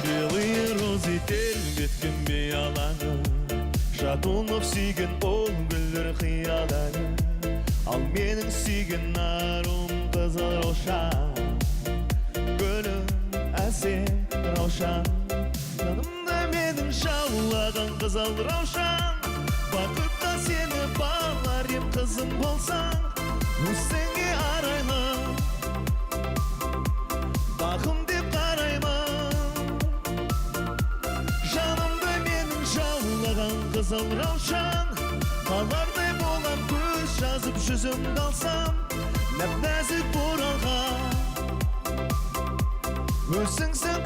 Белые розы тербеткім беяланы, жатуынып сүйген ол гүлдер қияланы. Ал менің сүйген арым қызыл раушан, гүлім әсем раушан. Жанымда менің жаулаған қызыл раушан, бақытта сені бағар ем қызым болсаң, өзіңе арайлым, бағым деп қараймын. Жанымда менің жаулаған қызыл раушан, қалардай болам көз жазып жүзімді алсам, нәп-нәзік бұралға өзіңсің